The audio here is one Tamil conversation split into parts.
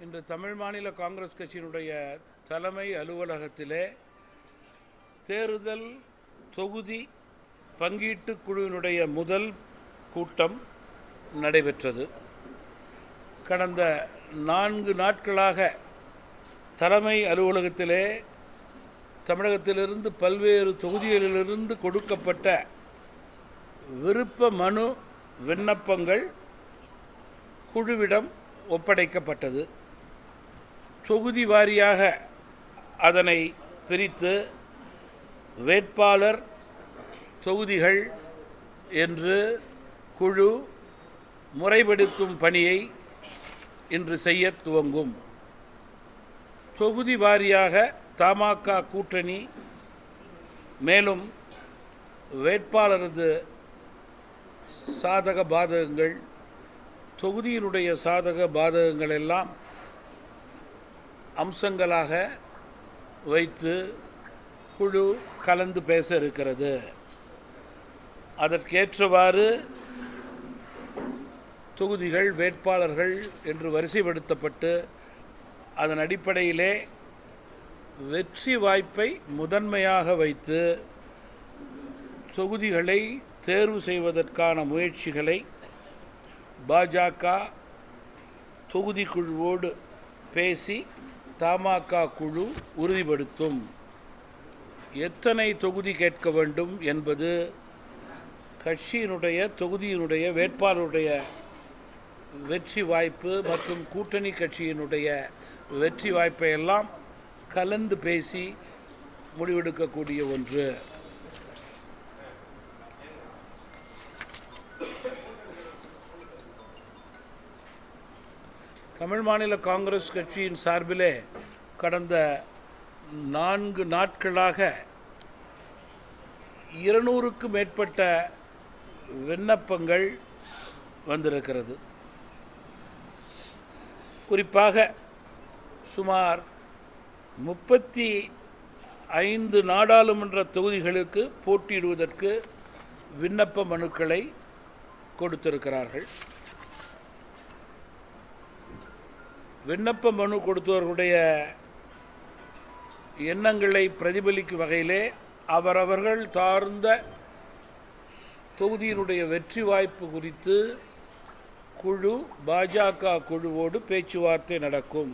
இன்று தமிழ் மாநில காங்கிரஸ் கட்சியினுடைய தலைமை அலுவலகத்திலே தேர்தல் தொகுதி பங்கீட்டு குழுவினுடைய முதல் கூட்டம் நடைபெற்றது. கடந்த 4 நாட்களாக தலைமை அலுவலகத்திலே தமிழகத்திலிருந்து பல்வேறு தொகுதிகளிலிருந்து கொடுக்கப்பட்ட விருப்ப மனு விண்ணப்பங்கள் குழுவிடம் ஒப்படைக்கப்பட்டது. தொகுதி வாரியாக அதனை பிரித்து வேட்பாளர் தொகுதிகள் என்று குழு முறைப்படுத்தும் பணியை இன்று செய்ய துவங்கும். தொகுதி வாரியாக தமாக கூட்டணி மேலும் வேட்பாளரது சாதக பாதகங்கள், தொகுதியினுடைய சாதக பாதகங்கள் எல்லாம் அம்சங்களாக வைத்து குழு கலந்து பேச இருக்கிறது. அதற்கேற்றவாறு தொகுதிகள் வேட்பாளர்கள் என்று வரிசைப்படுத்தப்பட்டு அதன் அடிப்படையிலே வெற்றி வாய்ப்பை முதன்மையாக வைத்து தொகுதிகளை தேர்வு செய்வதற்கான முயற்சிகளை பாஜக தொகுதி குழுவோடு பேசி தமாக குழு உறுதிப்படுத்தும். எத்தனை தொகுதி கேட்க வேண்டும் என்பது கட்சியினுடைய தொகுதியினுடைய வேட்பாளருடைய வெற்றி வாய்ப்பு மற்றும் கூட்டணி கட்சியினுடைய வெற்றி வாய்ப்பை எல்லாம் கலந்து பேசி முடிவெடுக்கக்கூடிய ஒன்று. தமிழ் மாநில காங்கிரஸ் கட்சியின் சார்பிலே கடந்த 4 நாட்களாக 200க்கும் மேற்பட்ட விண்ணப்பங்கள் வந்திருக்கிறது. குறிப்பாக சுமார் 35 நாடாளுமன்ற தொகுதிகளுக்கு போட்டியிடுவதற்கு விண்ணப்ப மனுக்களை கொடுத்திருக்கிறார்கள். விண்ணப்ப மனு கொடுத்தவர்களுடைய எண்ணங்களை பிரதிபலிக்கும் வகையிலே அவரவர்கள் சார்ந்த தொகுதியினுடைய வெற்றி வாய்ப்பு குறித்து குழு பாஜக குழுவோடு பேச்சுவார்த்தை நடக்கும்.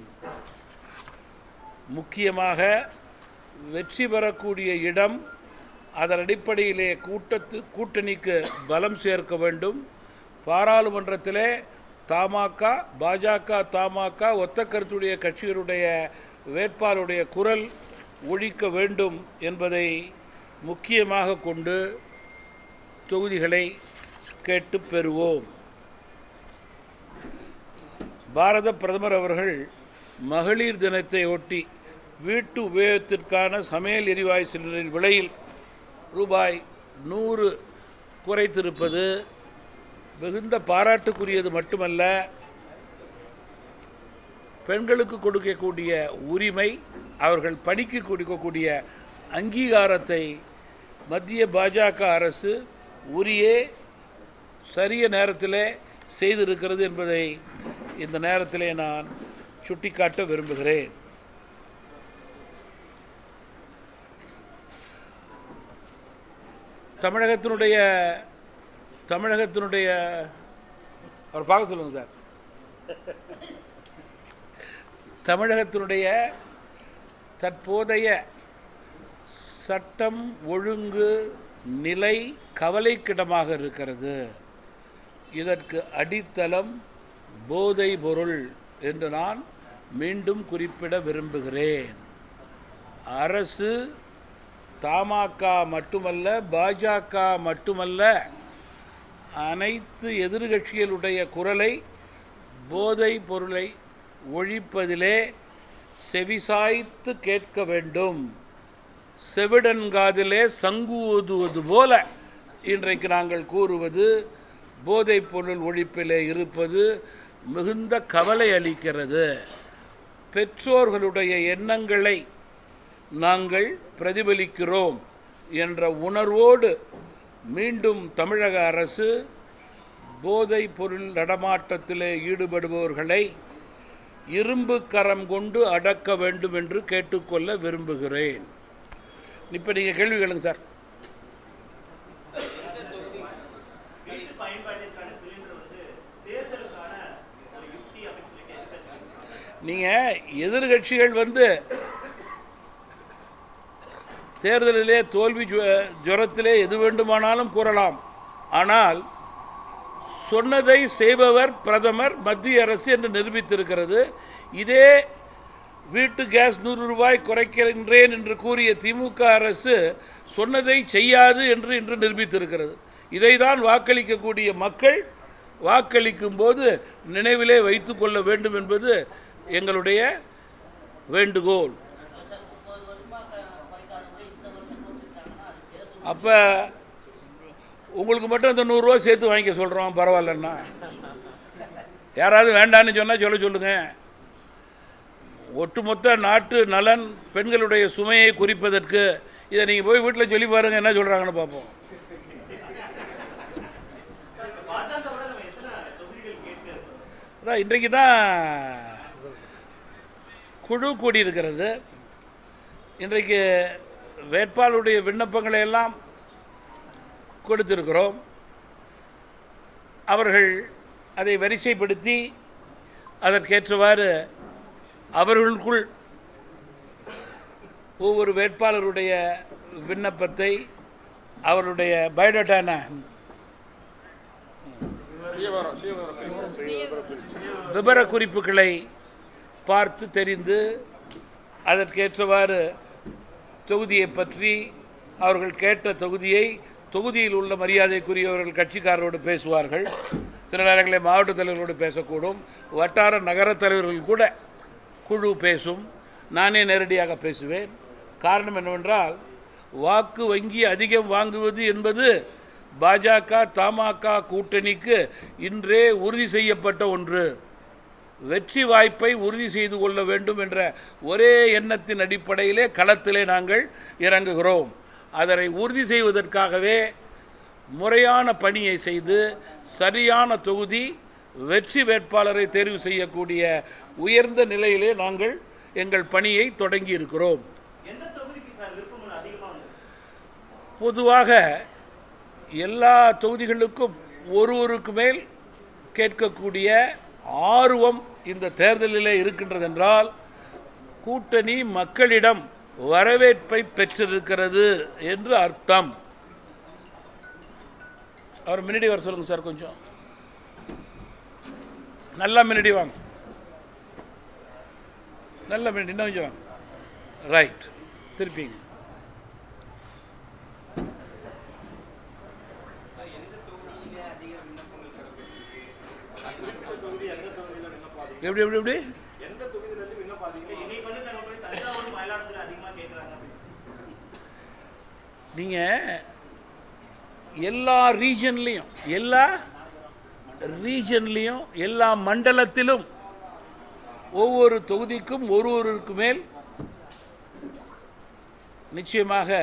முக்கியமாக வெற்றி பெறக்கூடிய இடம், அதன் அடிப்படையிலே கூட்டணிக்கு பலம் சேர்க்க வேண்டும். பாராளுமன்றத்திலே தமாக பாஜக தமாக ஒத்த கருத்துடைய கட்சிகளுடைய வேட்பாளருடைய குரல் ஒழிக்க வேண்டும் என்பதை முக்கியமாக கொண்டு தொகுதிகளை கேட்டு பெறுவோம். பாரத பிரதமர் அவர்கள் மகளிர் தினத்தை ஒட்டி வீட்டு உபயோகத்திற்கான சமையல் எரிவாயு சிலிண்டரின் விலையில் ரூபாய் 100 குறைத்திருப்பது மிகுந்த பாராட்டுக்குரியது மட்டுமல்ல, பெண்களுக்கு கொடுக்கக்கூடிய உரிமை, அவர்கள் பணிக்கு கொடுக்கக்கூடிய அங்கீகாரத்தை மத்திய பாஜக அரசு உரிய சரிய நேரத்தில் செய்திருக்கிறது என்பதை இந்த நேரத்திலே நான் சுட்டிக்காட்ட விரும்புகிறேன். தமிழகத்தினுடைய அவர் பார்க்க சொல்லுங்க சார். தமிழகத்தினுடைய தற்போதைய சட்டம் ஒழுங்கு நிலை கவலைக்கிடமாக இருக்கிறது. இதற்கு அடித்தளம் போதை பொருள் என்று நான் மீண்டும் குறிப்பிட விரும்புகிறேன். அரசு தமாக மட்டுமல்ல, பாஜக மட்டுமல்ல, அனைத்து எதிர்கட்சிகளுடைய குரலை போதை பொருளை ஒழிப்பதிலே செவிசாய்த்து கேட்க வேண்டும். செவிடன்காதிலே சங்கு ஊதுவது போல இன்றைக்கு நாங்கள் கூறுவது போதைப் பொருள் ஒழிப்பிலே இருப்பது மிகுந்த கவலை அளிக்கிறது. பெற்றோர்களுடைய எண்ணங்களை நாங்கள் பிரதிபலிக்கிறோம் என்ற உணர்வோடு மீண்டும் தமிழக அரசு போதைப் பொருள் நடமாட்டத்திலே ஈடுபடுபவர்களை இரும்பு கரம் கொண்டு அடக்க வேண்டும் என்று கேட்டுக்கொள்ள விரும்புகிறேன். இப்போ நீங்கள் கேள்வி கேளுங்க சார். நீங்கள் எதிர்கட்சிகள் தேர்தலிலே தோல்வி ஜுரத்திலே எது வேண்டுமானாலும் கூறலாம். ஆனால் சொன்னதை செய்பவர் பிரதமர், மத்திய அரசு என்று நிரூபித்திருக்கிறது. இதே வீட்டு கேஸ் 100 ரூபாய் குறைக்கின்றேன் என்று கூறிய திமுக அரசு சொன்னதை செய்யாது என்று இன்று நிரூபித்திருக்கிறது. இதைதான் வாக்களிக்கக்கூடிய மக்கள் வாக்களிக்கும் போது நினைவிலே வைத்துக் கொள்ள வேண்டும் என்பது எங்களுடைய வேண்டுகோள். அப்போ உங்களுக்கு மட்டும் அந்த 100 ரூபா சேர்த்து வாங்கிக்க சொல்கிறோம், பரவாயில்லண்ணா. யாராவது வேண்டான்னு சொன்னால் சொல்லுங்க. ஒட்டுமொத்த நாட்டு நலன், பெண்களுடைய சுமையை குறிப்பதற்கு இதை நீங்கள் போய் வீட்டில் சொல்லி பாருங்கள், என்ன சொல்கிறாங்கன்னு பார்ப்போம். அதான் இன்றைக்கு தான் குழு கூடியிருக்கிறது. இன்றைக்கு வேட்பாளருடைய விண்ணப்பங்களை எல்லாம் கொடுத்திருக்கிறோம். அவர்கள் அதை வரிசைப்படுத்தி அதற்கேற்றவாறு அவர்களுக்குள் ஒவ்வொரு வேட்பாளருடைய விண்ணப்பத்தை, அவருடைய பயோடேட்டான விபர குறிப்புகளை பார்த்து தெரிந்து அதற்கேற்றவாறு தொகுதியை பற்றி, அவர்கள் கேட்ட தொகுதியில் உள்ள மரியாதைக்குரியவர்கள் கட்சிக்காரரோடு பேசுவார்கள். சில நேரங்களில் மாவட்ட தலைவர்களோடு பேசக்கூடும், வட்டார நகர தலைவர்கள் கூட குழு பேசும், நானே நேரடியாக பேசுவேன். காரணம் என்னவென்றால், வாக்கு வங்கி அதிகம் வாங்குவது என்பது பாஜக தமாக கூட்டணிக்கு இன்றே உறுதி செய்யப்பட்ட ஒன்று. வெற்றி வாய்ப்பை உறுதி செய்து கொள்ள வேண்டும் என்ற ஒரே எண்ணத்தின் அடிப்படையிலே களத்திலே நாங்கள் இறங்குகிறோம். அதனை உறுதி செய்வதற்காகவே முறையான பணியை செய்து சரியான தொகுதி, வெற்றி வேட்பாளரை தேர்வு செய்யக்கூடிய உயர்ந்த நிலையிலே நாங்கள் எங்கள் பணியை தொடங்கி இருக்கிறோம். பொதுவாக எல்லா தொகுதிகளுக்கும் ஒருவருக்கு மேல் கேட்கக்கூடிய ஆர்வம் இந்த தேர்தலிலே இருக்கின்றதென்றால் கூட்டணி மக்களிடம் வரவேற்பை பெற்றிருக்கிறது என்று அர்த்தம். அவர் முன்னாடி வர சொல்லுங்க சார், கொஞ்சம் நல்லா முன்னாடி வாங்க, நல்ல முன்னாடி இன்னும் கொஞ்சம் வாங்க. ரைட், திருப்பிங்க. எப்படி எப்படி எப்படி நீங்கள் எல்லா ரீஜன்லேயும் எல்லா மண்டலத்திலும் ஒவ்வொரு தொகுதிக்கும் ஒருவருக்கு மேல் நிச்சயமாக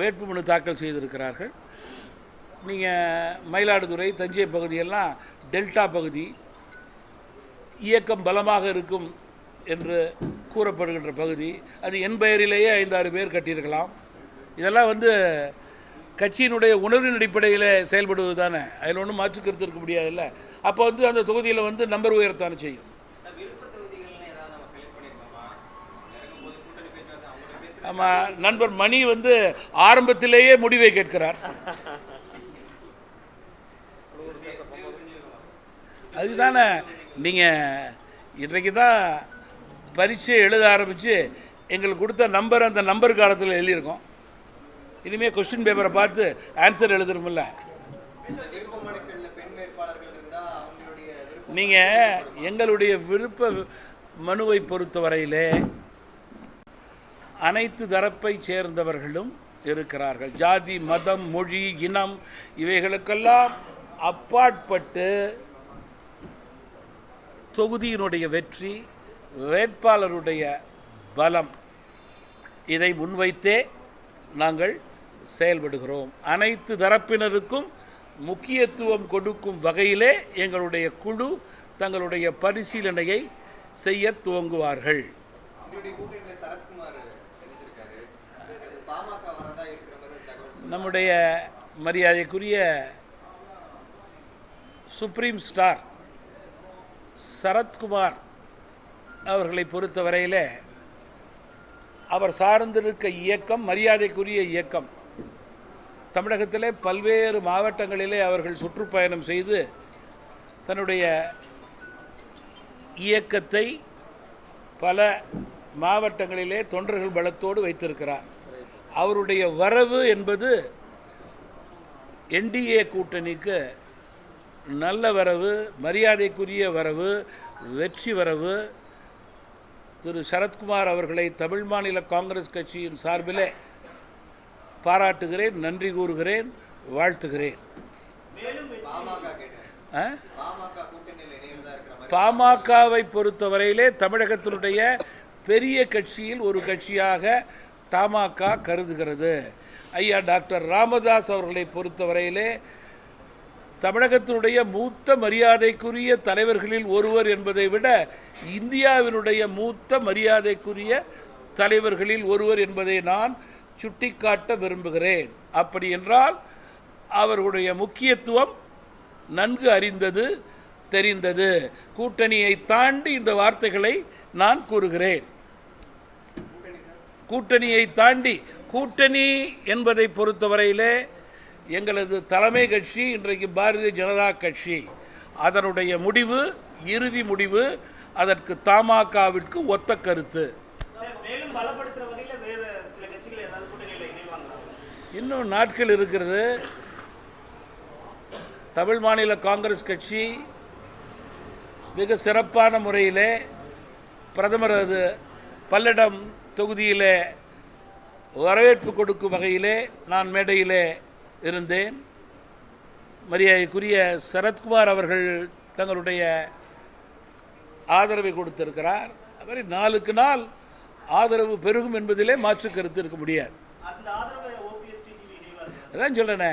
வேட்புமனு தாக்கல் செய்திருக்கிறார்கள். நீங்கள் மயிலாடுதுறை, தஞ்சை பகுதியெல்லாம் டெல்டா பகுதி, இயக்கம் பலமாக இருக்கும் என்று கூறப்படுகின்ற பகுதி. அது என் பெயரிலேயே 5-6 பேர் கட்டியிருக்கலாம். இதெல்லாம் கட்சியினுடைய உணர்வின் அடிப்படையில் செயல்படுவது தானே, அதில் ஒன்றும் மாற்று கருத்து இருக்க முடியாதுல்ல. அப்போ அந்த தொகுதியில் நம்பர் உயரத்தானே செய்யும். ஆமாம், நண்பர் மணி ஆரம்பத்திலேயே முடிவை கேட்கிறார். அதுதானே, நீங்கள் இன்றைக்கு தான் பரீட்சை எழுத ஆரம்பித்து எங்களுக்கு கொடுத்த நம்பர் அந்த நம்பர் காலத்தில் எழுதியிருக்கோம். இனிமேல் கொஸ்டின் பேப்பரை பார்த்து ஆன்சர் எழுதுறோம்ல. நீங்கள் எங்களுடைய விருப்ப மனுவை பொறுத்தவரையிலே அனைத்து தரப்பை சேர்ந்தவர்களும் இருக்கிறார்கள். ஜாதி, மதம், மொழி, இனம் இவைகளுக்கெல்லாம் அப்பாற்பட்டு தொகுதியினுடைய வெற்றி, வேட்பாளருடைய பலம், இதை முன்வைத்தே நாங்கள் செயல்படுகிறோம். அனைத்து தரப்பினருக்கும் முக்கியத்துவம் கொடுக்கும் வகையிலே எங்களுடைய குழு தங்களுடைய பரிசீலனையை செய்ய துவங்குவார்கள். நம்முடைய மரியாதைக்குரிய சுப்ரீம் ஸ்டார் சரத்குமார் அவர்களை பொறுத்தவரையில் அவர் சார்ந்திருக்க இயக்கம் மரியாதைக்குரிய இயக்கம். தமிழகத்திலே பல்வேறு மாவட்டங்களிலே அவர்கள் சுற்றுப்பயணம் செய்து தன்னுடைய இயக்கத்தை பல மாவட்டங்களிலே தொண்டர்கள் பலத்தோடு வைத்திருக்கிறார். அவருடைய வரவு என்பது என்டிஏ கூட்டணிக்கு நல்ல வரவு, மரியாதைக்குரிய வரவு, வெற்றி வரவு. திரு சரத்குமார் அவர்களை தமிழ் மாநில காங்கிரஸ் கட்சியின் சார்பிலே பாராட்டுகிறேன், நன்றி கூறுகிறேன், வாழ்த்துகிறேன். பாமகவை பொறுத்தவரையிலே தமிழகத்தினுடைய பெரிய கட்சியில் ஒரு கட்சியாக தமாக கருதுகிறது. ஐயா டாக்டர் ராமதாஸ் அவர்களை பொறுத்தவரையிலே தமிழகத்தினுடைய மூத்த மரியாதைக்குரிய தலைவர்களில் ஒருவர் என்பதை விட இந்தியாவினுடைய மூத்த மரியாதைக்குரிய தலைவர்களில் ஒருவர் என்பதை நான் சுட்டிக்காட்ட விரும்புகிறேன். அப்படி என்றால் அவர்களுடைய முக்கியத்துவம் நன்கு அறிந்தது, தெரிந்தது. கூட்டணியை தாண்டி இந்த வார்த்தைகளை நான் கூறுகிறேன். கூட்டணியை தாண்டி, கூட்டணி என்பதை பொறுத்தவரையிலே எங்களது தலைமை கட்சி இன்றைக்கு பாரதிய ஜனதா கட்சி. அதனுடைய முடிவு, இறுதி முடிவு அதற்கு தமாகவிற்கு ஒத்த கருத்து. இன்னும் நாட்கள் இருக்கிறது. தமிழ் மாநில காங்கிரஸ் கட்சி மிக சிறப்பான முறையிலே பிரதமரது பல்லடம் தொகுதியிலே வரவேற்பு கொடுக்கும் வகையிலே நான் மேடையிலே இருந்தேன். மரியாதைக்குரிய சரத்குமார் அவர்கள் தங்களுடைய ஆதரவை கொடுத்திருக்கிறார். அது நாளுக்கு நாள் ஆதரவு பெருகும் என்பதிலே மாற்று கருத்து இருக்க முடியாது. அதான் சொல்றேனே,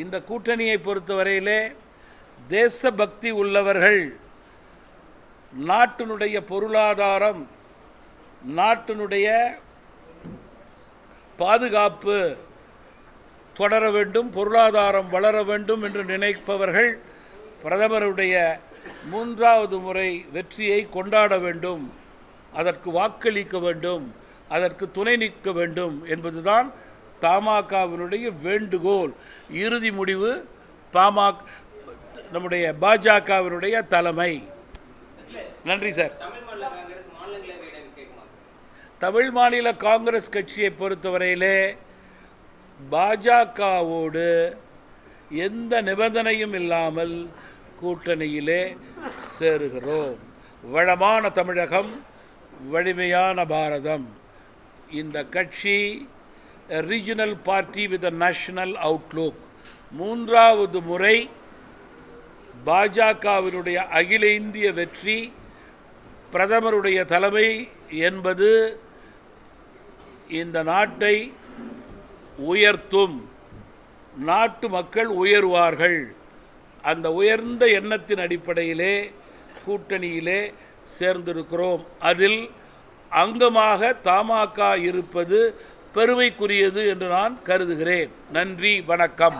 இந்த கூட்டணியை பொறுத்தவரையிலே தேசபக்தி உள்ளவர்கள், நாட்டினுடைய பொருளாதாரம், நாட்டினுடைய பாதுகாப்பு தொடர வேண்டும், பொருளாதாரம் வளர வேண்டும் என்று நினைப்பவர்கள் பிரதமருடைய 3வது முறை வெற்றியை கொண்டாட வேண்டும், அதற்கு வாக்களிக்க வேண்டும், அதற்கு துணை நிற்க வேண்டும் என்பதுதான் தமாகவினுடைய வேண்டுகோள். இறுதி முடிவு நம்முடைய பாஜகவினுடைய தலைமை. நன்றி சார். தமிழ் மாநில காங்கிரஸ் கட்சியை பொறுத்தவரையிலே பாஜகவோடு எந்த நிபந்தனையும் இல்லாமல் கூட்டணியிலே சேருகிறோம். வளமான தமிழகம், வலிமையான பாரதம். இந்த கட்சி regional party with a national Outlook. 3வது முறை பாஜகவினுடைய அகில இந்திய வெற்றி, பிரதமருடைய தலைமை என்பது இந்த நாட்டை உயர்த்தும். நாட்டு மக்கள் உயர்வார்கள். அந்த உயர்ந்த எண்ணத்தின் அடிப்படையிலே கூட்டணியிலே சேர்ந்திருக்கிறோம். அதில் அங்கமாக தமாக இருப்பது பெருமைக்குரியது என்று நான் கருதுகிறேன். நன்றி, வணக்கம்.